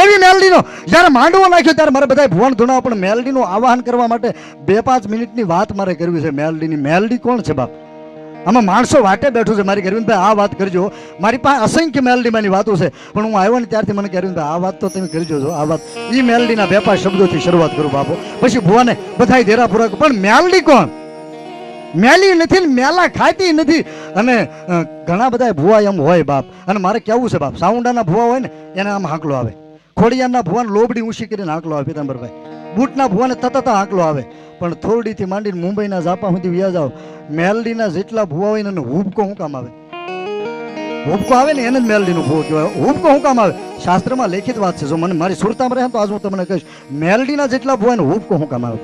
એવી મેલડીનો જ્યારે માંડવો નાખ્યો ત્યારે મારે બધા ભુવન ધૂણા પણ મેલડીનું આવાહન કરવા માટે 2-5 મિનિટની વાત મારે કરવી છે મેલડીની. મેલડી કોણ છે બાપ? આમાં માણસો વાટે બેઠું છે મારી અરવિંદભાઈ આ વાત કરજો. મારી પાસે અસંખ્ય મેલડીમાંની વાતો છે પણ હું આવ્યો ને ત્યારથી મને અરવિંદભાઈ આ વાત તો તમે કરજો છો. આ વાત એ મેલડીના 2-5 શબ્દોથી શરૂઆત કરું બાપો, પછી ભુવાને બધાય ધેરા પૂરા. પણ મેલડી કોણ? મેલી નથી ને મેલા ખાતી નથી. અને ઘણા બધા ભુવા એમ હોય બાપ, અને મારે કેવું છે બાપ, સાઉન્ડાના ભુવા હોય ને એને આમ હાંકલો આવે, ખોડિયારના ભુવાને લોબડી ઊંચી કરીને હાંકલો આવે પીતાંબરભાઈ, બૂટના ભુવાને તતત હાંકલો આવે. પણ થોડીથી માંડીને મુંબઈના ઝાપા સુધી વ્યા જાવ, મેલડીના જેટલા ભુવા હોય ને હુબકો શું કામ આવે? હુબકો આવે ને એને જ મેલડીનો ભુવો કહેવાય. હુબકો શું કામ આવે? શાસ્ત્રમાં લેખિત વાત છે. જો મને મારી સુરતામાં રહે તો આજ હું તમને કહીશ મેલડીના જેટલા ભુવા ને હુબકો શું કામ આવે.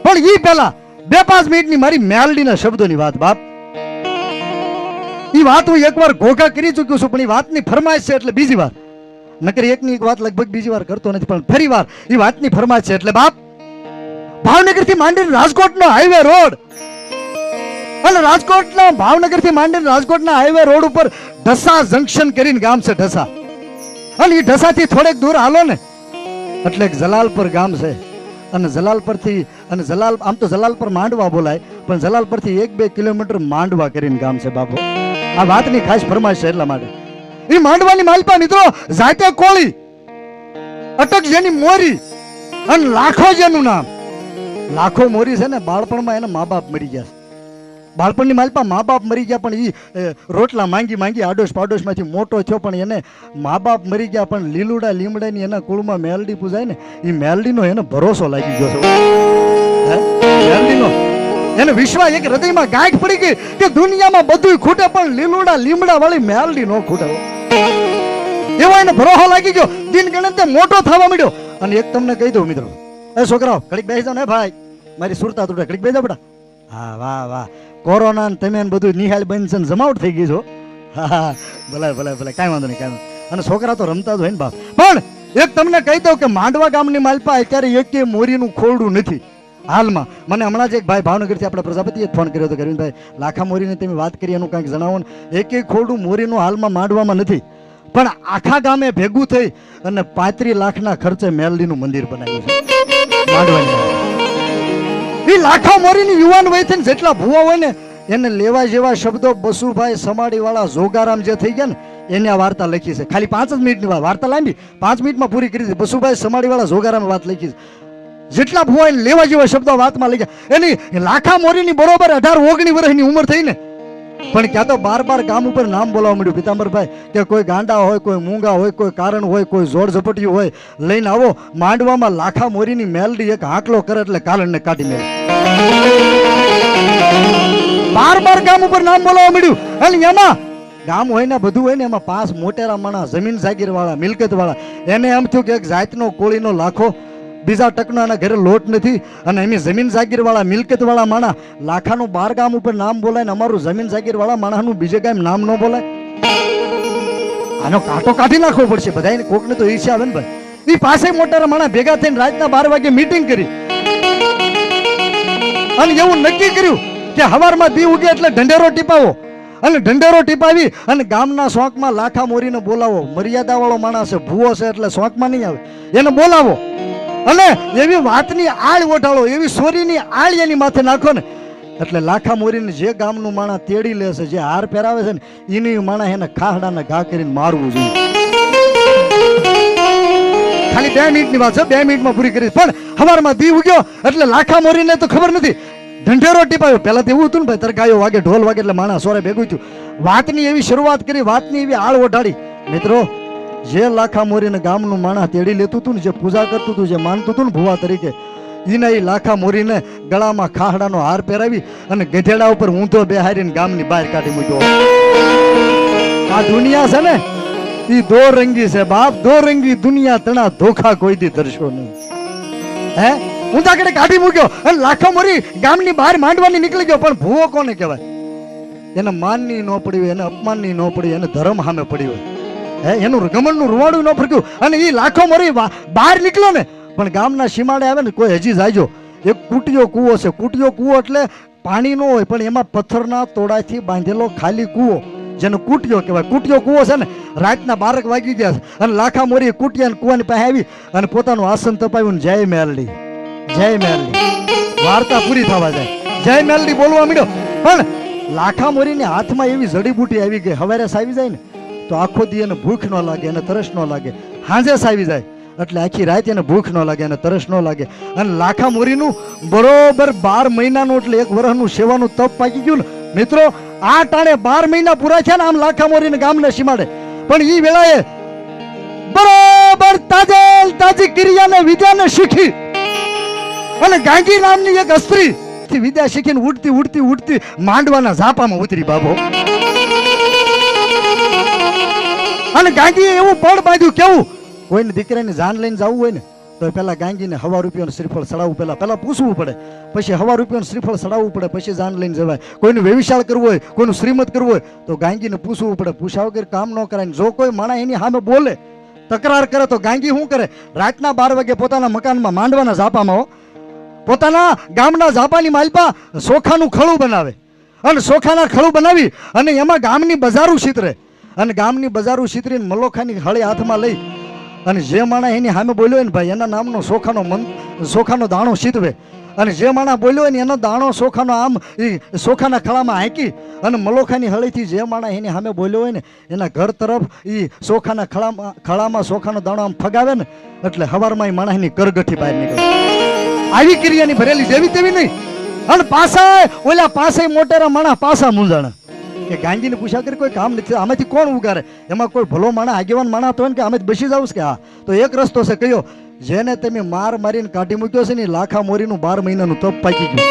પણ એ પહેલા 2-5 મિનિટની મારી મેલડીના શબ્દોની વાત બાપ. એ વાત હું એકવાર ઘોઘા કરી ચૂક્યો છું, પણ એ વાતની ફરમાઈશ છે એટલે બીજી વાર, નકર એકની એક વાત લગભગ બીજી વાર કરતો નથી, પણ ફરી વાર એ વાતની ફરમાઈશ છે એટલે બાપ. ભાવનગર થી માંડીને રાજકોટનો હાઈવે રોડ, અને રાજકોટના ભાવનગર થી માંડીને રાજકોટના હાઈવે રોડ ઉપર ઢસા જંકશન કરીને ગામ છે ઢસા. અને એ ઢસા થી થોડેક દૂર હાલો ને એટલે એક જલાલપર ગામ છે. અને જલાલપર થી, અને જલાલ આમ તો જલાલપર માંડવા બોલાય પણ જલાલપર થી 1-2 કિલોમીટર માંડવા કરીને ગામ છે બાપુ. આ વાતની ખાસ ફરમાઈશ છે એટલા માટે. એ માંડવાની માલપા મિત્રો જાતે કોળી, અટક જેની મોરી, અને લાખો જેનું નામ. લાખો મોરી છે ને બાળપણમાં એના મા બાપ મરી ગયા છે. બાળપણની માલપા મા બાપ મરી ગયા, પણ એ રોટલા માંગી માંગી આડોશ પાડોશમાંથી મોટો થયો, પણ એને મા બાપ મરી ગયા, પણ લીલુડા લીમડાની એના કુળમાં મેલડી પૂજાય ને એ મેલડીનો એને ભરોસો લાગી ગયો છે. મેલડીનો એને વિશ્વાસ એક હૃદયમાં ગાંઠ પડી ગઈ કે દુનિયામાં બધું ખૂટે પણ લીલુડા લીમડા વાળી મેલડી નો ખૂટે. એવો એને ભરોસો લાગી ગયો, દિન ગણતે મોટો થવા માંડ્યો. અને એક તમને કહી દઉં મિત્રો, એ છોકરાઓ ઘડીક બેસી જાવ ને ભાઈ, મારી સુરતા તૂટે ઘડીક બેસી જાવ બેટા. હા વાહ વાહ, કોરોના ને તમે બધું નિહાળ બનશે ને જમાવટ થઈ ગઈ છો. હા ભલે ભલે ભલે, કાંઈ વાંધો નહીં, કાંઈ વાંધો. અને છોકરા તો રમતા જ હોય ને બાપ. પણ એક તમને કહી દઉં કે માંડવા ગામની માલપા અત્યારે એકે મોરીનું ખોરડું નથી હાલમાં. મને હમણાં જ એક ભાઈ ભાવનગરથી આપણે પ્રજાપતિએ ફોન કર્યો હતો, અરવિંદભાઈ લાખા મોરીને તમે વાત કરી એનું કાંઈક જણાવો ને. એકે ખોરડું મોરીનું હાલમાં માંડવામાં નથી, પણ આખા ગામે ભેગું થઈ અને 35 લાખના ખર્ચે મેલડીનું મંદિર બનાવ્યું છે માંડવાની. એ લાખા મોરીની યુવાન વય થઈને જેટલા ભુવા હોય ને એને લેવા જેવા શબ્દો બસુભાઈ સમાડી વાળા જોગારામ જે થઈ ગયા ને એને આ વાર્તા લખી છે. ખાલી 5 જ મિનિટની વાર્તા લાંબી 5 મિનિટમાં પૂરી કરી દીધી. બસુભાઈ સમાડી વાળા જોગારામ વાત લખી છે. જેટલા ભુવા એને લેવા જેવા શબ્દો વાતમાં લઈ ગયા. એની લાખા મોરીની બરોબર 18-19 વર્ષની ઉંમર થઈ ને, પણ ક્યાં તો 12 ગામ ઉપર નામ બોલાવવા મળ્યું પીતાંબરભાઈ કે કોઈ ગાંડા હોય, કોઈ મૂંગા હોય, કોઈ કારણ હોય, કોઈ જોડ ઝપટિયું હોય, લઈને આવો માંડવામાં લાખા મોરીની મેલડી એક હાંકલો કરે એટલે કારણને કાઢી મેળવે. 12 ગામ ઉપર નામ બોલાવવા મળ્યું. અને એમાં ગામ હોય ને બધું હોય ને એમાં 5 મોટેરા માણસ, જમીન જાગીર વાળા, મિલકત વાળા, એને એમ થયું કે એક જાતનો કોળીનો લાખો, બીજા ટકનો એના ઘરે લોટ નથી, અને એમ જમીન જાગીર વાળા, મિલકત વાળા માણા લાખાનું 12 ગામ ઉપર નામ બોલાય ને અમારું જમીન જાગીર વાળા માણાનું બીજે કાંઈ નામ ન બોલાય. આનો કાંટો કાઢી નાખવો પડશે બધાને, કોકને તો ઈચ્છા આવે ને ભાઈ. એ પાસે મોટા માણા ભેગા થઈને રાતના 12 વાગે મીટિંગ કરી અને એવું નક્કી કર્યું કે હવારમાં દી ઉગે એટલે ઢંઢેરો ટીપાવો, અને ઢંઢેરો ટીપાવી અને ગામના શોખમાં લાખા મોરીને બોલાવો. મર્યાદા વાળો માણસ છે, ભૂવો છે એટલે શોખમાં નહીં આવે, એને બોલાવો અને એવી વાતની આળ ઓઢાળો, એવી સોરીની આળ એની માથે નાખો ને એટલે લાખા મોરીને જે ગામનું માણા તેડી લેશે, જે હાર પહેરાવે છે ને એની માણા એને ખાહડાને ઘા કરીને મારવું જોઈએ. ખાલી 2 મિનિટની વાત છે, 2 મિનિટમાં પૂરી કરી. પણ હવારમાં દી ઉગ્યો એટલે લાખા મોરીને તો ખબર નથી, ઢંઢેરો ટીપાયો. પહેલા તો એવું હતું ને ભાઈ, તરગાયો વાગે, ઢોલ વાગે એટલે માણા સોરે ભેગું થયું. વાતની એવી શરૂઆત કરી, વાતની એવી આળ ઓઢાડી. મિત્રો જે લાખા મોરીને ગામનું માણા તેડી લેતું હતું ને, જે પૂજા કરતું હતું, જે માનતું હતું ને ભુવા તરીકે, એને એ લાખા મોરીને ગળામાં ખાહડાનો હાર પહેરાવી અને ગધેડા ઉપર ઊંધો બેહારીને ગામની બહાર કાઢી મૂક્યો. આ દુનિયા છે ને એ 2 રંગી છે બાપ, 2 રંગી દુનિયા, તણા ધોખા કોઈ દી ધરશો નહીં. હે ઊંધા કડે કાઢી મૂક્યો અને લાખા મોરી ગામની બહાર માંડવાની નીકળી ગયો. પણ ભૂવો કોને કહેવાય? એને માનની ન પડી હોય, એને અપમાનની ન પડી, એને ધર્મ સામે પડી હોય, એનું ગમનનું રૂવાડું ન ફરક્યું. અને એ લાખો મોરી બહાર નીકળ્યો ને, પણ ગામના સીમાડે આવે ને કોઈ હજી જાયજો. એક કુટિયો કૂવો છે. કુટિયો કૂવો એટલે પાણી ન હોય, પણ એમાં પથ્થરના તોડાથી બાંધેલો ખાલી કૂવો. જેનો કુટિયો કહેવાય. કુટિયો કૂવો છે ને, રાતના 12 વાગી ગયા અને લાખા મોરી કુટિયા કૂવાની પાસે આવી અને પોતાનું આસન તપાવ્યું. જય મેલડી, જય મેલડી, વાર્તા પૂરી થવા જાય. જય મેલડી બોલવા માંડ્યો. પણ લાખા મોરીને હાથમાં એવી જડીબુટી આવી ગઈ, હવારે સાવી જાય ને તો આખો દી એને ભૂખ ન લાગે, એને તરસ ન લાગે. હાંજે સાવી જાય એટલે આખી રાત એને ભૂખ ન લાગે અને તરસ ન લાગે. અને લાખા મોરીનું બરોબર 12 મહિનાનું એટલે 1 વર્ષનું સેવાનું તપ પાકી ગયું ને મિત્રો. આ ટાણે 12 મહિના પૂરા થયા ને આમ લાખા મોરીને ગામને સીમાડે. પણ ઈ વેળાએ બરોબર તાજી ક્રિયાને વિદ્યાને શીખી અને ગાંગી નામની એક સ્ત્રી વિદ્યા શીખીને ઉડતી માંડવાના ઝાપામાં ઉતરી બાબો. અને ગાંગીએ એવું પડ બાંધ્યું, કેવું કોઈને દીકરાની જાન લઈને જવું હોય ને તો પેલા ગાંગીને 1,000 રૂપિયાનું શ્રીફળ ચડાવવું, પેલા પૂછવું પડે, પછી 1,000 રૂપિયાનું શ્રીફળ ચડાવવું પડે, પછી જાન લઈને જવાય. કોઈનું વ્યવસાય કરવું હોય, કોઈનું શ્રીમત કરવું હોય તો ગાંગીને પૂછવું પડે. પૂછ્યા વગર કામ ન કરાય. જો કોઈ માણસ એની સામે બોલે, તકરાર કરે તો ગાંગી શું કરે? રાતના 12 વાગે પોતાના મકાનમાં માંડવાના ઝાપામાં પોતાના ગામના ઝાપાની માલપા સોખાનું ખળું બનાવે અને સોખાના ખળું બનાવી અને એમાં ગામની બજારું છીતરે અને ગામની બજારું છીતરીને મલોખાની હળી હાથમાં લઈ અને જે માણસ એની સામે બોલ્યો હોય ને ભાઈ એના નામનો સોખાનો દાણો છીતવે અને જે માણસ બોલ્યો હોય ને એનો દાણો સોખાનો આમ એ સોખાના ખળામાં હાંકી અને મલોખાની હળીથી જે માણસ એની સામે બોલ્યો હોય ને એના ઘર તરફ એ સોખાના ખળામાં સોખાનો દાણો આમ ફગાવે ને એટલે હવારમાં એ માણસની કરગઠી બહાર નીકળે. આવી ક્રિયાની ભરેલી જેવી તેવી નહીં. અને પાછા મોટેરા માણસ પાછા મૂંઝાણા કે ગાંધીને પૂછ્યા કરી કોઈ કામ નથી, આમાંથી કોણ ઉગારે? એમાં કોઈ ભલો માણસ આગેવાન માણસ હતો ને કે આમાંથી બસી જાવ કે હા તો એક રસ્તો છે કયો, જેને તમે મારીને કાઢી મૂક્યો છે ને લાખા મોરીનું 12 મહિનાનું તપ પાકી ગયું.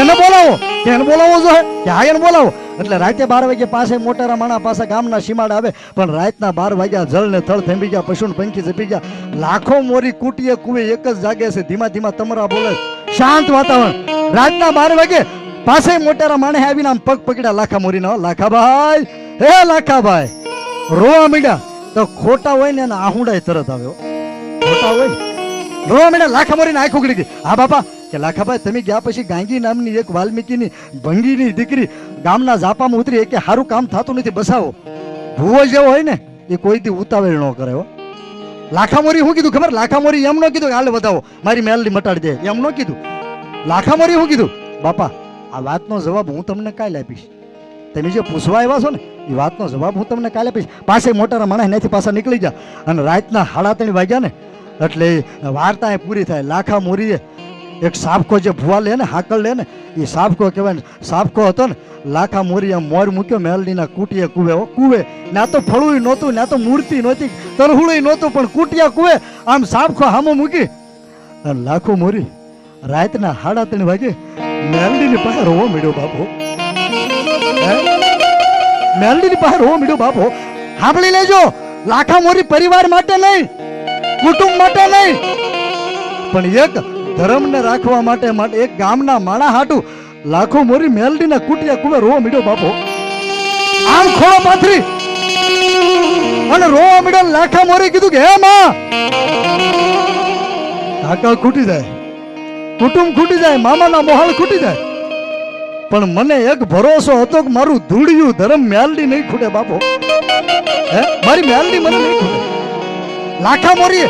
એને બોલાવો જો કે હા એને બોલાવો. એટલે રાતે 12 વાગે પાસે મોટેરા માણા પાસે ગામના સીમાડે આવે. પણ રાતના 12 વાગ્યા જળ ને થળ થંભી ગયા, પશુ પંખી જપી ગયા. લાખો મોરી કુટીએ કુવે એક જ જાગે છે, ધીમા તમરા બોલે, શાંત વાતાવરણ. રાતના 12 વાગે પાસે મોટેરા માણે આવીને આમ પગ પકડ્યા લાખા મોરીના. લાખાભાઈ, હે લાખાભાઈ, રોવા માંડ્યા તો ખોટા હોય ને એના આહુડાય તરત આવ્યો. ખોટા હોય રોવા માંડ્યા. લાખા મોરીને આંખ ઉગડી ગઈ. હા બાપા કે લાખાભાઈ તમે ગયા પછી ગાંગી નામની એક વાલ્મીકીની ભંગીની દીકરી ગામના ઝાપામાં ઉતરી, કે સારું કામ થતું નથી, બસાવો. ભૂવો જેવો હોય ને એ કોઈથી ઉતાવળ ન કરે હો. લાખા મોરી શું કીધું ખબર? લાખા મોરી એમ ન કીધું હાલ વધાવો મારી મેલડી મટાડી દે, એમ ન કીધું. લાખા મોરી શું કીધું? બાપા આ વાતનો જવાબ હું તમને કાલે આપીશ. તમે જે પૂછવા આવ્યા છો ને એ વાતનો જવાબ હું તમને કાલે આપીશ. પાસે મોટાના માણસ એનાથી પાછા નીકળી ગયા અને રાતના 3:30 વાગ્યા ને એટલે વાર્તા પૂરી થાય. લાખા મોરીએ એક સાબકો જે ભૂવા લે ને હાકળ લે ને એ સાબકો કહેવાય ને, સાબકો હતો ને લાખા મોરી આમ મોર મૂક્યો મેલડીના કુટીએ કુવે. ના તો ફળું નહોતું, ના તો મૂર્તિ નહોતી, તરહુળું નહોતું, પણ કુટિયા કુવે આમ સાબકો હામો મૂકી અને લાખો મોરી રાતના 3:30 વાગે મેલડીની પાસે રોવો મળ્યો બાપો. મેલડીની પાસે રોવો મળ્યો બાપો. સાંભળી લેજો, લાખા મોરી પરિવાર માટે નહીં, કુટુંબ માટે નહીં, પણ એક ધર્મને રાખવા માટે એક ગામના માણા હાટું લાખો મોરી મેલડીના કુટિયા કુવે રોવા મળ્યો બાપો. આમ ખોળો પાથરી અને રોવા મળ્યો. લાખા મોરી કીધું કે હે માં, કાકા ખૂટી જાય, કુટુંબ ખૂટી જાય, મામાના મોહાળ ખૂટી જાય, પણ મને એક ભરોસો હતો કે મારું ધૂળિયું ધર્મ મેલડી નહીં ખૂટે બાપો. હે મારી મેલડી મને નહીં ખૂટે. લાખા મોરીએ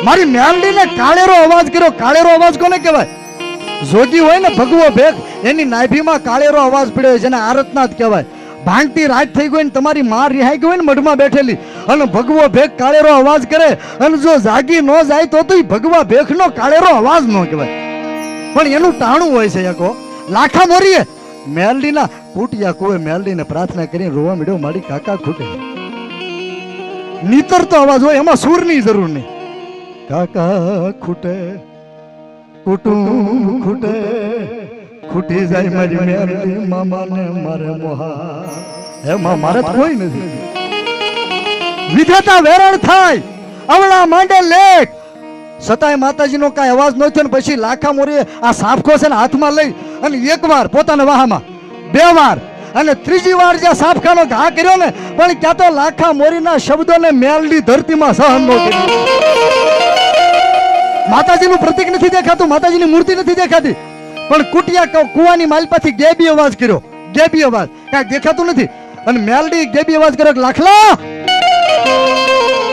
મારી મેલડીને કાળેરો અવાજ કર્યો. કાળેરો અવાજ કોને કહેવાય? જોગી હોય ને ભગવો ભેખ એની નાભીમાં કાળેરો અવાજ પડ્યો, જેને આરતનાથ કહેવાય. ભાંગતી રાત થઈ ગઈ ને તમારી માં રિહાઈ ગઈ હોય ને મઢમાં બેઠેલી અને ભગવો ભેખ કાળેરો અવાજ કરે અને જો જાગી ન જાય તો એ ભગવા ભેખનો કાળેરો અવાજ ન કહેવાય, પણ એનું ટાણું હોય છે. એકો લાખા મોરીએ મેલડીના કુટિયા કુવે મેલડીને પ્રાર્થના કરીને રોવા મળ્યો, મારી કાકા ખૂટે. નીતરતો અવાજ હોય, એમાં સૂરની જરૂર નહીં. કાકા ખૂટે, કુટુંબ ખૂટે, ખૂટી જાય મારી મેલડી, મામાને મારે મોહા. એમાં મારે કોઈ નથી. વિધાતા વેરણ થાય, અવળા માંડે લેખ, છતાંય માતાજીનો કાંઈ અવાજ ન થયો. પછી લાખા મોરીએ આ સાફકો છે ને હાથમાં લઈ અને એક વાર પોતાના વાહામાં, 2 વાર અને 3જી વાર જે સાફખાનો ઘા કર્યો ને, પણ ક્યાં તો લાખા મોરીના શબ્દોને મેલડી ધરતીમાં સહન ન કર્યું. માતાજીનું પ્રતીક નથી દેખાતું, માતાજીની મૂર્તિ નથી દેખાતી, પણ કુટિયા કુવાની માલપાથી ગેબી અવાજ કર્યો. ગેબી અવાજ, કાંઈ દેખાતું નથી. અને મેલડી ગેબી અવાજ કરે લાખલા,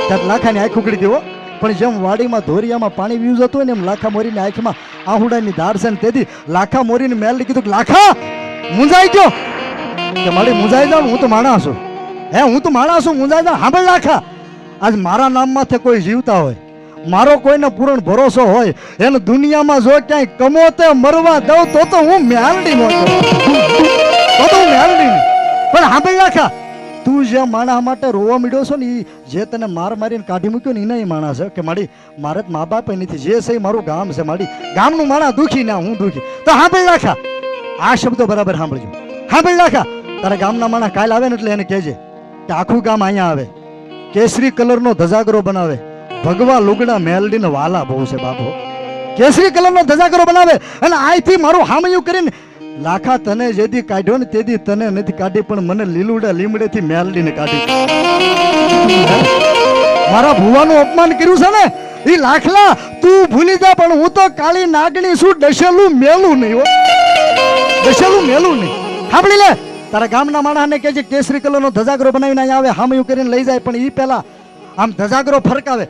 ત્યાં લાખાની આંખ ઉકળી ગઈ હો. પણ જેમ વાડીમાં ધોરિયામાં પાણી વ્યૂઝ હતું ને એમ લાખા મોરીની આંખમાં આહુડાની ધાર છે ને તેથી લાખા મોરીને મેલડી કીધું કે લાખા મુંજાઈ ગયો કે મારી મુંજાઈ જાવ, હું તો માણસ છું. હું તો માણસ છું, મુંજાઈ જાવ. સાંભળ લાખા, આજ મારા નામમાંથી કોઈ જીવતા હોય, મારો કોઈને પૂર્ણ ભરોસો હોય, એને દુનિયામાં જો ક્યાંય કમોતે મરવા દઉં તો હું મેલડી નો તો હું મેલડી. પણ સાંભળ લાખા, તું જે માણસ માટે રોવા મીડ્યો છો ને એ જે તને માર મારીને કાઢી મૂક્યો ને એના માણસ છે કે મારી મારે મા બાપ નથી, જે છે મારું ગામ છે, મારી ગામનું માણસ દુખી ના હું દુખી. તો સાંભળ લાખા, આ શબ્દો બરાબર સાંભળજો. સાંભળ લાખા, તારા ગામના માણસ કાલ આવે ને એટલે એને કહેજે કે આખું ગામ અહીંયા આવે, કેસરી કલરનો ધજાગરો બનાવે, ભગવા લુગડા મેલડીને વાલા બહુ છે બાપો, કેસરી કલરનો ધજાગરો બનાવે અને આથી મારું હામયું કરીને લાખા તને જેથી કાઢ્યો ને તેથી તને નથી કાઢી, પણ મને લીલુડા લીમડેથી મેલડીને કાઢી. મારા ભુવાનું અપમાન કર્યું છે ને એ લાખલા તું ભૂલી જા, પણ હું તો કાળી નાગણી છું, ડસેલું મેલું નહીં હો, ડસેલું મેલું નહીં. સાંભળી લે, તારા ગામના માણસને કહે છે કેસરી કલરનો ધજાગરો બનાવીને અહીંયા આવે, હામયું કરીને લઈ જાય. પણ એ પહેલા આમ ધજાગરો ફરકાવે.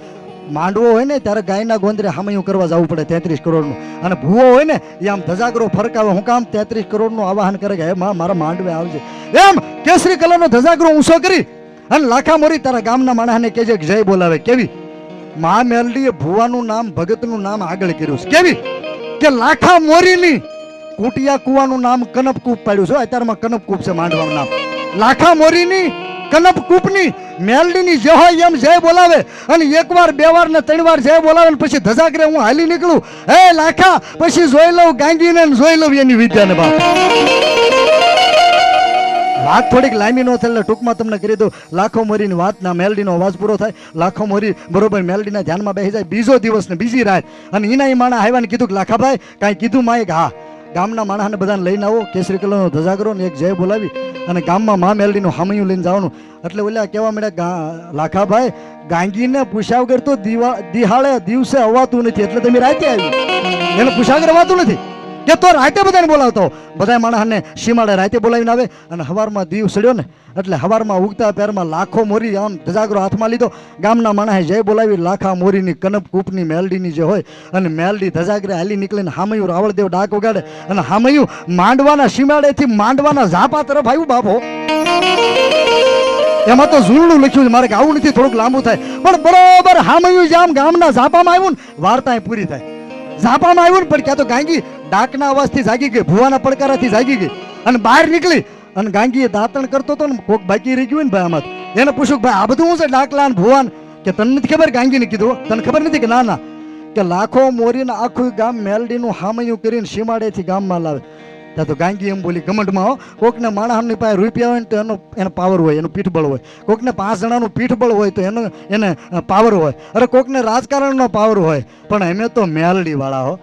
માંડવો હોય ને ત્યારે ગાયના ગોંદરે હામયું કરવા જવું પડે 33 કરોડનું, અને ભૂવો હોય ને એ આમ ધજાગરો ફરકાવે. હું કામ 33 કરોડનું આવાહન કરે કે હે માં મારા માંડવે આવજે. એમ કેસરી કલરનો ધજાગરો ઊંચો કરી અને લાખા મોરી તારા ગામના માણસને કહેજે કે જય બોલાવે. કેવી મા મેલડીએ ભુવાનું નામ ભગતનું નામ આગળ કર્યું છે. કેવી કે લાખા મોરીની કુટિયા કુવાનું નામ કનપકૂપ પાડ્યું છે. અત્યારમાં કનપકૂપ છે માંડવાનું નામ. લાખા મોરીની કનપકૂપની મેલડીની જે હોય એમ જય બોલાવે, અને એકવાર બે વાર ને 3 વાર જય બોલાવે ને પછી ધજાગરે હું હાલી નીકળું. હે લાખા પછી જોઈ લઉં ગાંગીને જોઈ લઉં એની વિદ્યાને બાપ. વાત થોડીક લાંબી ન થાય એટલે ટૂંકમાં તમને કરી દઉં. લાખો મોરીની વાત ના મેલડીનો અવાજ પૂરો થાય. લાખો મોરી બરોબર મેલડીના ધ્યાનમાં બેસી જાય. બીજો દિવસ ને બીજી રાત અને એના માણા આવ્યા ને કીધું કે લાખાભાઈ કાંઈ કીધું માં એક હા ગામના માણસને બધાને લઈને આવો, કેસરી કલરનો ધજાગરો ને એક જય બોલાવી અને ગામમાં મા મેલડીનું હામયું લઈને જવાનું. એટલે ઓલા કહેવા મળ્યા લાખાભાઈ ગાંગીને પૂછ્યા વગર તો દિહાળે દિવસે અવાતું નથી, એટલે તમે રાતે આવી. એને પૂછ્યા વગર અવાતું નથી કે તો રાતે બધાને બોલાવતો. બધા માણસને સીમાડે રાતે બોલાવીને આવે અને હવારમાં દીવ સડ્યો ને એટલે હવારમાં ઉગતા પેરમાં લાખો મોરી આમ ધજાગરો હાથમાં લીધો. ગામના માણસે જય બોલાવી લાખા મોરીની કનપકૂપની મેલડીની જે હોય અને મેલડી ધજાગરે હાલી નીકળીને હામયું રાવળદેવ ડાક વગાડે અને હામયું માંડવાના સીમાડેથી માંડવાના ઝાપા તરફ આવ્યું બાપો. એમાં તો ઝૂલનું લખ્યું છે, મારે આવું નથી, થોડુંક લાંબુ થાય. પણ બરોબર હામયું જામ ગામના ઝાપામાં આવ્યું ને વાર્તા પૂરી થાય. ઝાપામાં આવ્યું ને પણ ક્યાં તો ગાંગી ડાકના અવાજથી જાગી ગઈ, ભુવાના પડકારાથી જાગી ગઈ અને બહાર નીકળી અને ગાંગીએ દાંતણ કરતો હતો ને કોક બાકી રહી ગયું ને ભાઈ આમાં. એને પૂછ્યું ભાઈ આ બધું શું છે ડાકલા ને ભુવાન? કે તને નથી ખબર? ગાંગીને કીધું તને ખબર નથી? કે ના ના, કે લાખો મોરીને આખું ગામ મેલડીનું હામયું કરીને સીમાડેથી ગામમાં લાવે. ત્યાં તો ગાંગી એમ બોલી ઘમંડમાં હો, કોકને માણસની પાસે રૂપિયા હોય ને તો એનો પાવર હોય, એનું પીઠબળ હોય. કોકને 5 જણાનું પીઠબળ હોય તો એને પાવર હોય. અરે કોકને રાજકારણનો પાવર હોય, પણ અમે તો મેલડી વાળા હો,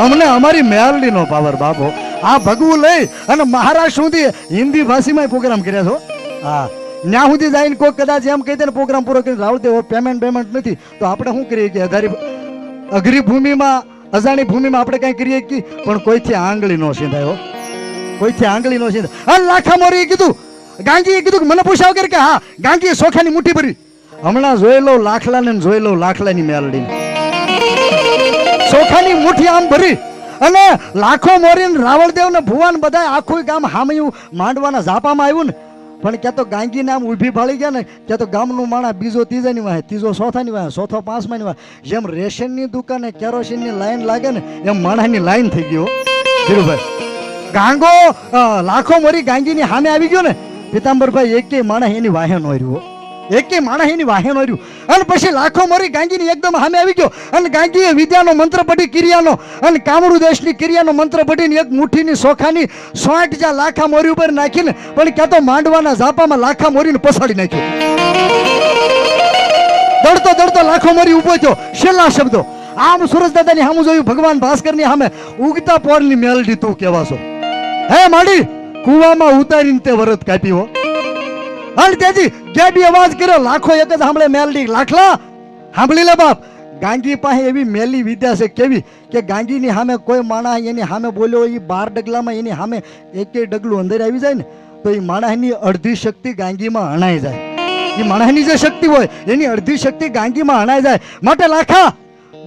અમને અમારી મેલડીનો પાવર બાપો. આ ભગવું લઈ અને મહારાષ્ટ્ર સુધી હિન્દી ભાષામાં પ્રોગ્રામ કર્યા છો. હા, ત્યાં સુધી જઈને કોઈ કદાચ એમ કહી દે ને પ્રોગ્રામ પૂરો કરીને રાવળદેવ પેમેન્ટ નથી તો આપણે શું કરીએ કે અઘરી ભૂમિમાં અજાણી ભૂમિમાં આપણે કઈ કરીએ કે પણ કોઈથી આંગળી નો સીંધાય હો, કોઈથી આંગળી નો સીંધાય. લાખા મોરીએ કીધું, ગાંગીએ કીધું મને પૂછ્યા વગર કે હા ગાંગીએ સોખાની મુઠ્ઠી ભરી. હમણાં જોઈ લઉં લાખલાને, જોઈ લઉં લાખલાની મેલડીને સોખાની મુઠ્ઠી આમ ભરી અને લાખો મોરીને રાવળદેવ ને ભુવાન બધા આખું ગામ હામયું માંડવાના ઝાપામાં આવ્યું ને. પણ ક્યાં તો ગાંગીને આમ ઊભી ફાળી ગયા ને, ક્યાં તો ગામનું માણા બીજો ત્રીજાની વાહે, ત્રીજો ચોથાની વાહે, ચોથો પાંચમાની વાહે. જેમ રેશનની દુકાને કેરોસીનની લાઈન લાગે ને એમ માણાની લાઈન થઈ ગયો ધીરુભાઈ. ગાંગો લાખો મોરી ગાંગીની સામે આવી ગયો ને પિતાંબરભાઈ, એકેય માણસ એની વાહે નો રહ્યો, એકેય માણસ એની વાહે નો રહ્યું. અને પછી લાખો મોરી ગાંગીની એકદમ સામે આવી ગયો અને ગાંગીએ વિદ્યાનો મંત્ર પઢી ક્રિયાનો અને કામરૂ દેશની ક્રિયાનો મંત્ર પઢીને એક મુઠ્ઠીની સોખાની 60 જા લાખા મોરી ઉપર નાખીને પણ ક્યાં તો માંડવાના ઝાપામાં લાખા મોરીને પછાડી નાખ્યો. દડતો દડતો લાખો મોરી ઉભો થયો. છેલ્લા શબ્દો આમ સુરજ દાદાની સામું જોયું, ભગવાન ભાસ્કરની સામે ઉગતા પોરની મેલડી તું કહેવાશો. હે માડી કુવામાં ઉતારીને તે વરત કાપી હો. અને તેથી ગેબી અવાજ કર્યો. લાખો એક જ સાંભળે મેલડી, લાખલા સાંભળી લે બાપ, ગાંગી પાસે એવી મેલી વિદ્યા છે કેવી કે ગાંગીની સામે કોઈ માણસ એની સામે બોલ્યો એ 12 ડગલામાં એની સામે એકેય ડગલું અંદર આવી જાય ને તો એ માણસની અડધી શક્તિ ગાંગીમાં હણાઈ જાય. એ માણસની જે શક્તિ હોય એની અડધી શક્તિ ગાંગીમાં હણાઈ જાય. માટે લાખા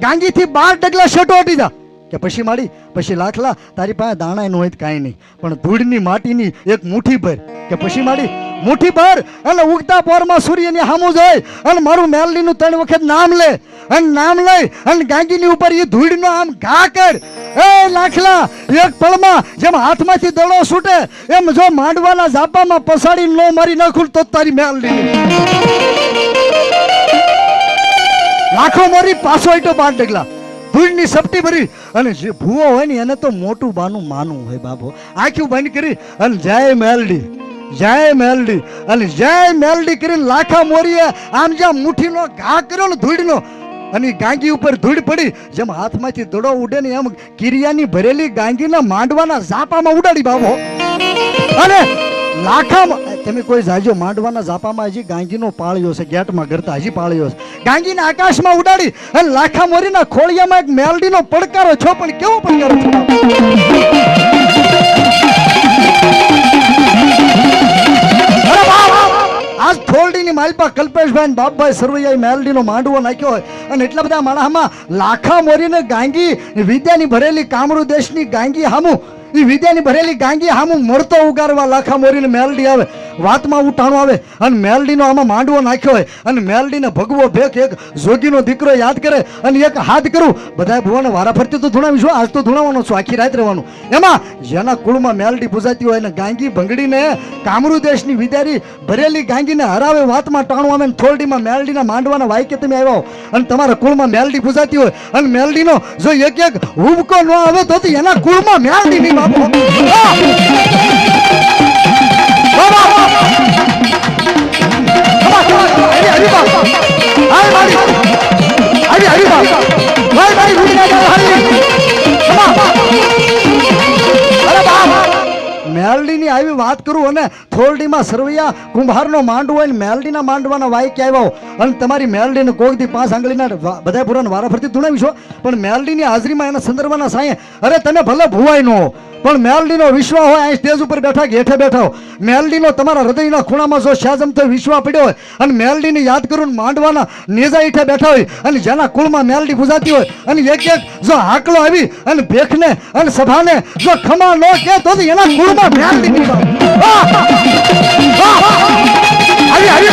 ગાંગીથી 12 ડગલા શેટો હટી જા કે પછી માડી પછી લાખલા તારી પાસે દાણા નો હોય કાંઈ નહીં પણ ધૂળની માટીની એક મુઠ્ઠી ભર કે પછી માડી મુઠ્ઠી ભર અને ઉગતા પોરમાં સૂર્યની સામું જોઈ અને મારું મેલડીનું 3 વખત નામ લે અને નામ લઈ અને ગાંગીની ઉપર એ ધૂળનો આમ ઘા કર. એ લાખલા એક પળમાં જેમ હાથમાંથી દડો છૂટે એમ જો માંડવાના ઝાપામાં પસાડી નો મારી નાખું તો તારી મેલડી લાખો મારી પાછો આઈટો 12 ડગલા ધૂળની સપટી ભરી અને જે ભૂવો હોય ને એને તો મોટું બાનું માનું હોય બાબો. આંખ્યું બંધ કરી અને જય મેલડી જય મેલડી અને જય મેલડી કરીને લાખા મોરીએ આમ જ્યાં મુઠ્ઠીનો ઘા કર્યો ને ધૂળનો અને ગાંગી ઉપર ધૂળ પડી જેમ હાથમાંથી દડો ઉડે ને એમ કિરિયાની ભરેલી ગાંગીના માંડવાના ઝાપામાં ઉડાડી બાબો. અને લાખા તમે કોઈ જાજો માંડવાના ઝાપામાં હજી ગાંગીનો પાળ્યો છે ગેટમાં કરતા હજી પાળ્યો છે ગાંગીને આકાશમાં ઉડાડી અને લાખા મોરીના ખોળિયામાં એક મેલડીનો પડકારો છો પણ કેવો પડકારો છો આજ થોરડીની માલપા કલ્પેશભાઈ ને બાપભાઈ સરવૈયાએ મેલડીનો માંડવો નાખ્યો હોય અને એટલા બધા માણસમાં લાખા મોરીને ગાંગી વિદ્યાની ભરેલી કામરૂ દેશની ગાંગી હામું એ વિદ્યાની ભરેલી ગાંગી હામું મળતો ઉગારવા લાખા મોરીને મેલડી આવે વાતમાં ઉઠાણો આવે અને મેલડીનો આમાં માંડવો નાખ્યો હોય અને મેલડીને ભગવો ભેખ એક જોગીનો દીકરો યાદ કરે અને એક હાથ કરું બધા ભુવાને વારા ફરતી તો ધૂણાવીશું આજ તો ધૂણાવવાનો છું આખી રાત રહેવાનું. એમાં જેના કુળમાં મેલડી પૂજાતી હોય ને ગાંગી ભંગડીને કામરૂ દેશની વિદ્યારી ભરેલી ગાંગીને હરાવે વાતમાં ટાણું આવે થોરડીમાં મેલડીના માંડવાના વાયકે તમે આવ્યા અને તમારા કુળમાં મેલડી પૂજાતી હોય અને મેલડીનો જો એક એક હુબકો ન આવે તો એના કુળમાં મેલડી નહીં બાપો. મેલડીની આવી વાત કરું અને થોરડીમાં સરવૈયા કુંભારનો માંડવો હોય ને મેલડીના માંડવાના વાયકે આવ્યા અને તમારી મેલડીને કોઈથી 5 આંગળીના બધા પુરાણ વારા ફરતી ધૂણાવીશો પણ મેલડીની હાજરીમાં એના સંદર્ભના સાંયે અરે તમે ભલે ભુવાય નો પણ મેલડીનો વિશ્વાસ હોય અહીં સ્ટેજ ઉપર બેઠા કે હેઠે બેઠા હો મેલડીનો તમારા હૃદયના ખૂણામાં જો શાજમતો વિશ્વાસ પડ્યો હોય અને મેલડીને યાદ કરું માંડવાના નેજા હેઠે બેઠા હોય અને જેના કુળમાં મેલડી પૂજાતી હોય અને એક એક જો હાકલો આવી અને ભેખને અને સભાને જો ખમા ન કે તો એના કુળમાં મેલડી આવી આવી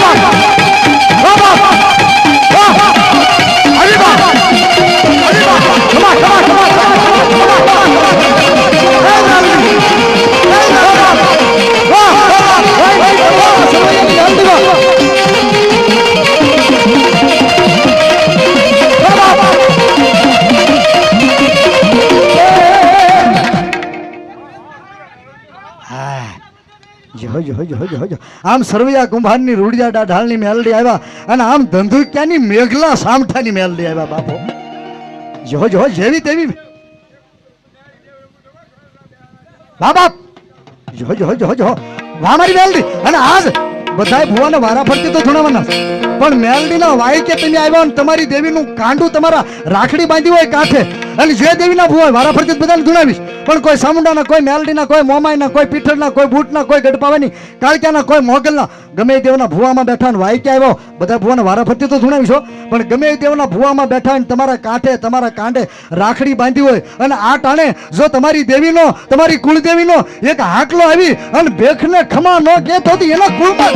આમ સરવૈયા કુંભારની રૂડિયા ઢાળની મેલડી આવ્યા અને આમ ધંધુક્યાની મેઘલા સામઠાની મેલડી આવ્યા બાપો. જો જો જેવી તેવી બાબા જો જો જો જો વાહ મારી મેલડી. અને આજ બધાય ભુવાને વારા ફરતી તો ધૂણાવાના પણ મેલડીના વાયકે તમે આવ્યા અને તમારી દેવીનું કાંડું તમારા રાખડી બાંધી હોય કાંઠે અને જે દેવીના ભુવા વારા ફરતી બધાને ધૂણાવીશ પણ કોઈ સામુંડાના કોઈ મેલડીના કોઈ મોમાઈના કોઈ પીઠળના કોઈ બૂટના કોઈ ગઢપાવાની કાળક્યાના કોઈ મોગલના ગમે દેવના ભુવામાં બેઠા ને વાયકે આવ્યો બધા ભુવાને વારા ફરતી તો ધૂણાવીશો પણ ગમે દેવના ભુવામાં બેઠા ને તમારા કાંઠે તમારા કાંડે રાખડી બાંધી હોય અને આ ટાણે જો તમારી દેવીનો તમારી કુળદેવીનો એક હાકલો આવી અને ભેખને ખમા ન કે તો એના કુળમાં